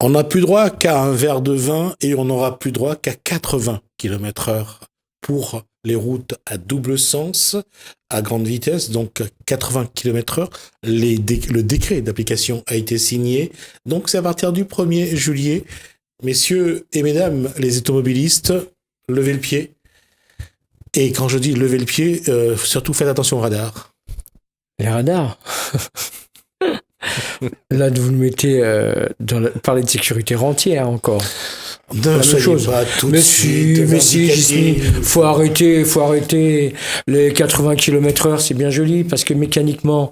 On n'a plus droit qu'à un verre de vin et on n'aura plus droit qu'à 80 km/h pour les routes à double sens, à grande vitesse, donc 80 km/h. Le décret d'application a été signé, donc c'est à partir du 1er juillet. Messieurs et mesdames les automobilistes, levez le pied. Et quand je dis levez le pied, surtout faites attention aux radars. Les radars. Là, vous nous mettez parler de sécurité rentière encore. Ne soyez pas tout de suite vindicatif. Faut arrêter. Les 80 km/h, c'est bien joli, parce que mécaniquement,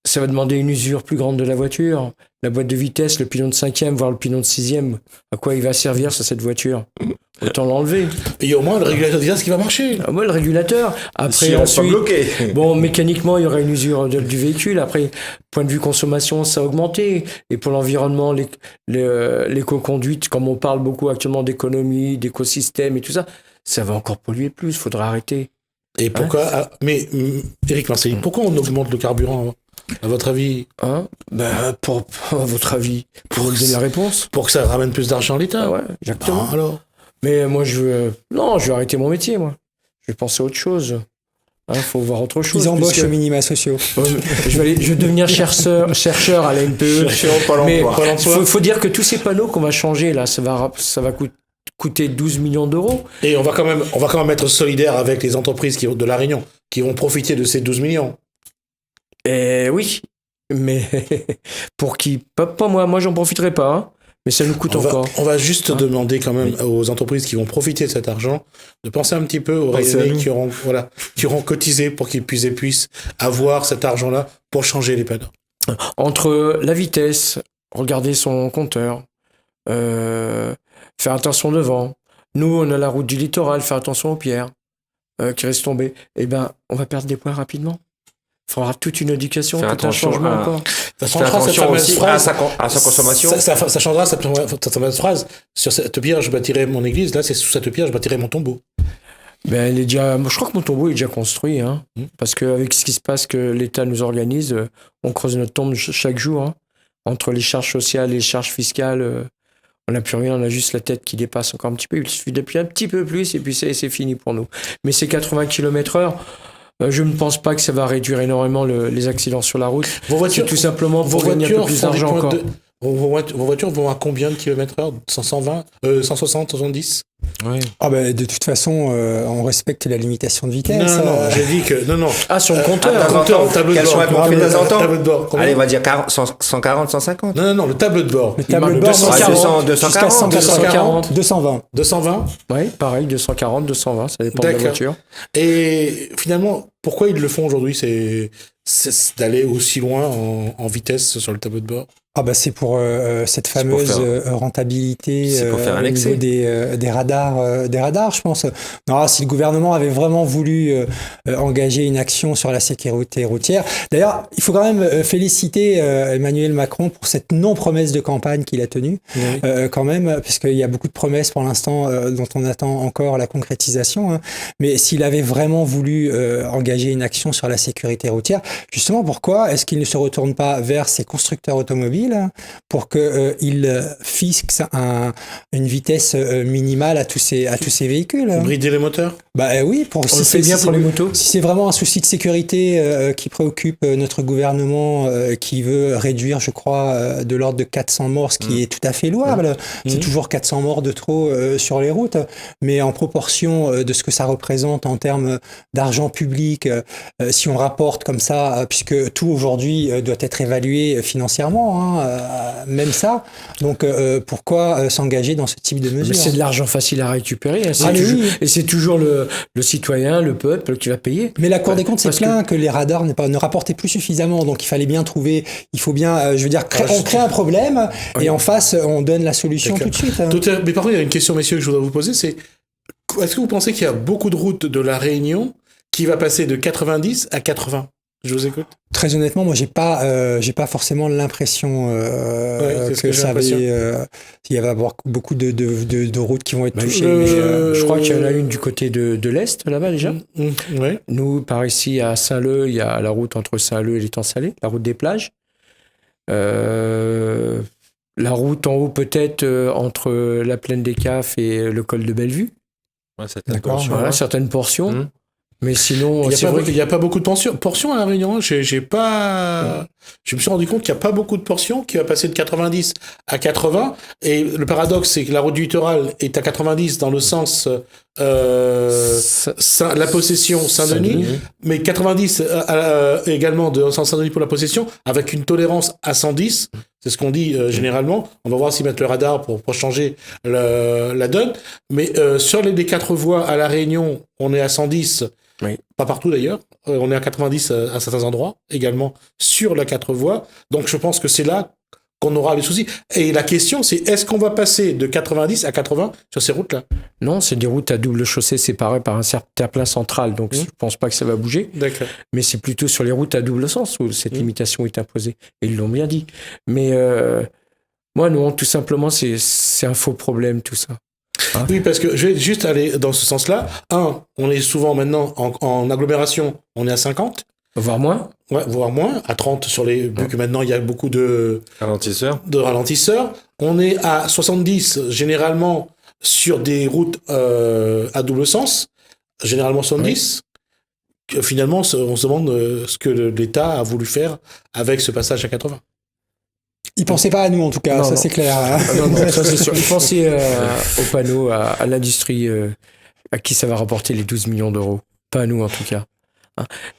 ça va demander une usure plus grande de la voiture. La boîte de vitesse, le pylône de 5e, voire le pylône de 6e, à quoi il va servir sur cette voiture? Autant l'enlever. Et il y a au moins le régulateur de vitesse qui va marcher. Moi, le régulateur. Après, si ensuite, bloqué. Bon, mécaniquement, il y aura une usure du véhicule. Après, point de vue consommation, ça a augmenté. Et pour l'environnement, l'éco-conduite, comme on parle beaucoup actuellement d'économie, d'écosystème et tout ça, ça va encore polluer plus. Faudra arrêter. Et pourquoi mais Éric Marcelli, pourquoi on augmente le carburant à votre avis? À votre avis, pour vous donner la réponse. Pour que ça ramène plus d'argent à l'État. Ah ouais, exactement. Ah, alors. Mais moi, je vais arrêter mon métier, moi. Je vais penser à autre chose. Faut voir autre chose. Ils embauchent aux minima sociaux. Je vais devenir chercheur à l'ANPE. Mais faut dire que tous ces panneaux qu'on va changer, là, ça va coûter 12 millions d'euros. Et on va quand même être solidaire avec les entreprises de La Réunion qui vont profiter de ces 12 millions. Oui, mais pour qui? Pas moi. Moi, j'en profiterai pas. Hein. Mais ça nous coûte encore. On va juste demander quand même aux entreprises qui vont profiter de cet argent de penser un petit peu aux Rayonnais qui auront cotisé pour qu'ils puissent avoir cet argent-là pour changer les panneaux. Entre la vitesse, regarder son compteur, faire attention devant. Nous, on a la route du littoral, faire attention aux pierres qui restent tombées. Eh ben, on va perdre des points rapidement. Il faudra toute une éducation, tout un changement encore. Ça changera cette fameuse phrase à sa consommation. Ça changera cette fameuse phrase. Sur cette pierre, je bâtirai mon église. Là, c'est sous cette pierre, je bâtirai mon tombeau. Ben, je crois que mon tombeau est déjà construit. Hein, parce qu'avec ce qui se passe, que l'État nous organise, on creuse notre tombe chaque jour. Hein, entre les charges sociales et les charges fiscales, on n'a plus rien, on a juste la tête qui dépasse encore un petit peu. Il suffit d'appuyer un petit peu plus et puis c'est fini pour nous. Mais ces 80 km/h, je ne pense pas que ça va réduire énormément les accidents sur la route. C'est tout simplement pour gagner un peu plus d'argent encore. Vos voitures vont à combien de kilomètres/heure? 120, 160, 70? Oui. De toute façon, on respecte la limitation de vitesse. Non, j'ai dit que... Non. Ah, sur le compteur. Le tableau de bord. Allez, on va dire 140, 150. Non, le tableau de bord. Le tableau de bord, 240, 240, 220. 220? Oui, pareil, 240, 220, ça dépend de la voiture. Et finalement, pourquoi ils le font aujourd'hui? C'est d'aller aussi loin en vitesse sur le tableau de bord? C'est pour cette fameuse rentabilité au niveau des radars, je pense. Non, si le gouvernement avait vraiment voulu engager une action sur la sécurité routière. D'ailleurs, il faut quand même féliciter Emmanuel Macron pour cette non-promesse de campagne qu'il a tenue, quand même, puisqu'il y a beaucoup de promesses pour l'instant dont on attend encore la concrétisation. Hein. Mais s'il avait vraiment voulu engager une action sur la sécurité routière, justement, pourquoi est-ce qu'il ne se retourne pas vers ces constructeurs automobiles pour qu'ils fixent une vitesse minimale à tous ces véhicules. Brider les moteurs? Oui, pour les motos. Si c'est vraiment un souci de sécurité qui préoccupe notre gouvernement, qui veut réduire, je crois, de l'ordre de 400 morts, ce qui est tout à fait louable. C'est toujours 400 morts de trop sur les routes, mais en proportion de ce que ça représente en termes d'argent public, si on rapporte comme ça, puisque tout aujourd'hui doit être évalué financièrement, même ça. Donc, pourquoi s'engager dans ce type de mesures? C'est de l'argent facile à récupérer. Hein. Et c'est toujours le citoyen, le peuple qui va payer. Mais la Cour des comptes s'est plaint que les radars ne rapportaient plus suffisamment. Donc, il fallait bien trouver... Il faut bien, on crée un problème et en face, on donne la solution tout de suite. Hein. Mais par contre, il y a une question, messieurs, que je voudrais vous poser, c'est est-ce que vous pensez qu'il y a beaucoup de routes de La Réunion qui va passer de 90 à 80? Je vous écoute. Très honnêtement, moi, j'ai pas forcément l'impression que ça va. Il va y avoir beaucoup de routes qui vont être touchées. Je crois qu'il y en a une du côté de l'Est, là-bas, déjà. Ouais. Nous, par ici, à Saint-Leu, il y a la route entre Saint-Leu et l'Étang Salé, la route des plages. La La route en haut, peut-être, entre la plaine des Cafs et le col de Bellevue. Ouais, D'accord. Voilà, certaines portions. Mmh. Mais sinon, Il c'est vrai n'y a pas beaucoup de portions à La Réunion. Je me suis rendu compte qu'il n'y a pas beaucoup de portions, qui va passer de 90 à 80. Et le paradoxe, c'est que la route du littoral est à 90 dans le sens la possession Saint-Denis, mais 90 également dans le sens Saint-Denis pour la possession, avec une tolérance à 110. C'est ce qu'on dit généralement. On va voir s'ils mettent le radar pour changer la donne. Mais sur les 4 voies à La Réunion, on est à 110. Oui. Pas partout d'ailleurs. On est à 90 à certains endroits, également sur la 4 voies. Donc je pense que c'est là qu'on aura les soucis. Et la question, c'est est-ce qu'on va passer de 90 à 80 sur ces routes-là? Non, c'est des routes à double chaussée séparées par un terre-plein central, donc je pense pas que ça va bouger. D'accord. Mais c'est plutôt sur les routes à double sens où cette limitation est imposée. Et ils l'ont bien dit. Mais moi, non, tout simplement, c'est un faux problème, tout ça. Hein? Oui, parce que je vais juste aller dans ce sens-là. On est souvent maintenant en agglomération, on est à 50. Voire moins. Ouais, voire moins, à 30 vu que maintenant il y a beaucoup de ralentisseurs. On est à 70 généralement sur des routes à double sens, généralement 70. Oui. Finalement, on se demande ce que l'État a voulu faire avec ce passage à 80. Ils pensaient pas à nous en tout cas, non, ça c'est clair. Non, ça c'est sûr. Ils pensaient aux panneaux, à l'industrie à qui ça va rapporter les 12 millions d'euros. Pas à nous en tout cas.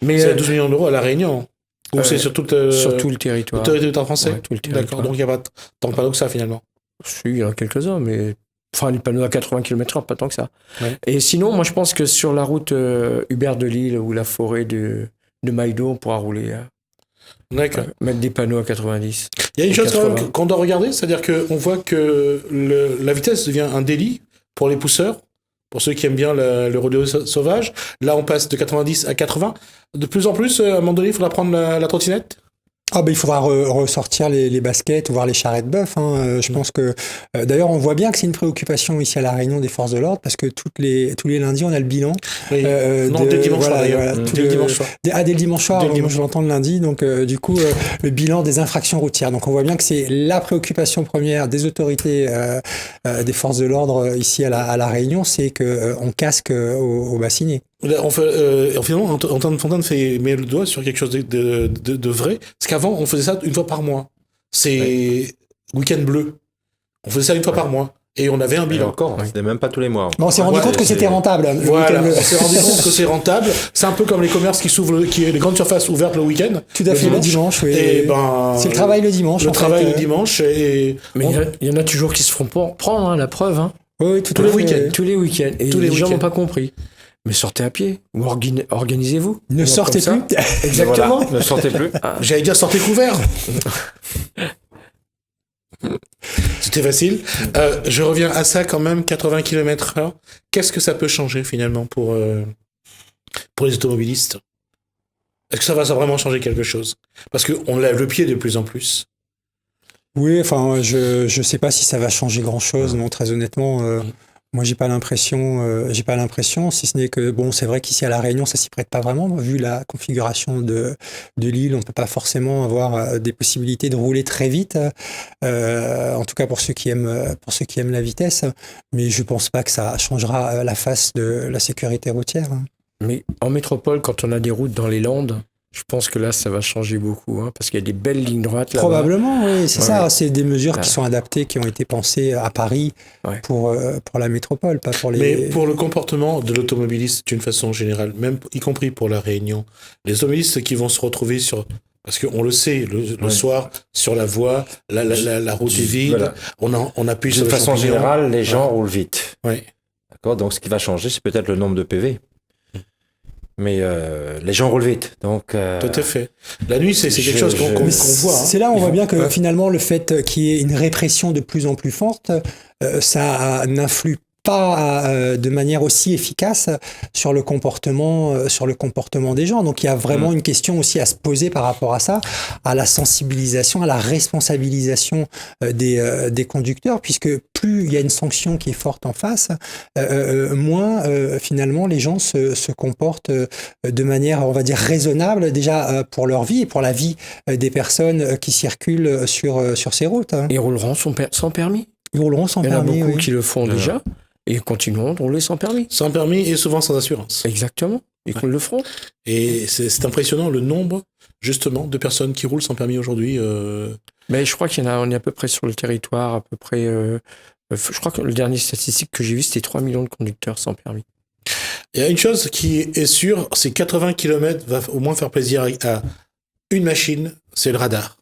Mais c'est 12 millions d'euros à La Réunion. Ou c'est sur tout le territoire. Le territoire français. Ouais, tout le territoire. D'accord, donc il n'y a pas tant de panneaux que ça finalement. Si, il y en a quelques-uns, mais. Enfin, les panneaux à 80 km/h, pas tant que ça. Ouais. Et sinon, moi je pense que sur la route Hubert de Lille ou la forêt de Maïdo, on pourra rouler. D'accord. Mettre des panneaux à 90. Il y a une chose quand même qu'on doit regarder, c'est-à-dire qu'on voit que la vitesse devient un délit pour les pousseurs. Pour ceux qui aiment bien le rodéo sauvage, là on passe de 90 à 80. De plus en plus, à un moment donné, il faudra prendre la trottinette. Ah ben il faudra ressortir les baskets ou voir les charrettes bœufs. Je pense que d'ailleurs on voit bien que c'est une préoccupation ici à La Réunion des forces de l'ordre parce que tous les lundis on a le bilan. Oui. Dès le dimanche soir d'ailleurs. Dès le dimanche soir. Dès le dimanche soir. Moi je l'entends le lundi. Donc du coup le bilan des infractions routières. Donc on voit bien que c'est la préoccupation première des autorités des forces de l'ordre ici à la Réunion, c'est que on casque aux bassinets. Finalement, Antoine Fontaine met le doigt sur quelque chose de vrai. Parce qu'avant, on faisait ça une fois par mois. C'est week-end bleu. On faisait ça une fois par mois. Et on avait un bilan. Et encore, c'était même pas tous les mois. Bon, on s'est rendu compte que c'était rentable. Voilà, on s'est rendu compte que c'est rentable. C'est un peu comme les commerces qui s'ouvrent, les grandes surfaces ouvertes le week-end. Tout à fait, le dimanche. Oui. Et c'est le travail le dimanche. Le dimanche. Mais il y en a toujours qui se feront prendre, la preuve. Hein. Oui, tous les week-ends. Tous les week-ends. Et les gens n'ont pas compris. Mais sortez à pied, ou organisez-vous. Ne sortez plus. Exactement. Voilà, ne sortez plus. J'allais dire sortez couvert. C'était facile. Je reviens à ça quand même, 80 km/h. Qu'est-ce que ça peut changer finalement pour les automobilistes? Est-ce que ça va vraiment changer quelque chose? Parce qu'on lève le pied de plus en plus. Oui, enfin, je sais pas si ça va changer grand-chose, non, très honnêtement. Moi, j'ai pas l'impression, si ce n'est que, bon, c'est vrai qu'ici à La Réunion, ça s'y prête pas vraiment. Vu la configuration de l'île, on peut pas forcément avoir des possibilités de rouler très vite. En tout cas, pour ceux qui aiment la vitesse. Mais je pense pas que ça changera la face de la sécurité routière. Mais en métropole, quand on a des routes dans les Landes, je pense que là, ça va changer beaucoup, parce qu'il y a des belles lignes droites là-bas. Probablement, oui, c'est ça. C'est des mesures qui sont adaptées, qui ont été pensées à Paris pour la métropole, pas pour les... Mais pour le comportement de l'automobiliste d'une façon générale, même y compris pour La Réunion, les automobilistes qui vont se retrouver sur... Parce qu'on le sait, le soir, sur la voie, la route est vide, voilà. on appuie sur le champignon. De façon générale, les gens roulent vite. Oui. D'accord. Donc, ce qui va changer, c'est peut-être le nombre de PV. Mais les gens roulent vite, donc... Tout à fait. La nuit, c'est quelque chose qu'on voit. C'est là où on voit bien que finalement, le fait qu'il y ait une répression de plus en plus forte, ça n'influe pas de manière aussi efficace sur le comportement des gens. Donc il y a vraiment une question aussi à se poser par rapport à ça, à la sensibilisation, à la responsabilisation des conducteurs, puisque plus il y a une sanction qui est forte en face, moins finalement les gens se comportent de manière, on va dire, raisonnable, déjà pour leur vie et pour la vie des personnes qui circulent sur ces routes. Ils rouleront sans permis. Ils rouleront sans Il y en a permis, beaucoup oui. qui le font déjà et continueront de rouler sans permis. Sans permis et souvent sans assurance. Exactement. Ils le feront. Et c'est impressionnant le nombre, justement, de personnes qui roulent sans permis aujourd'hui. Mais je crois on est à peu près sur le territoire, à peu près. Je crois que le dernier statistique que j'ai vu, c'était 3 millions de conducteurs sans permis. Il y a une chose qui est sûre, c'est 80 km va au moins faire plaisir à une machine, c'est le radar.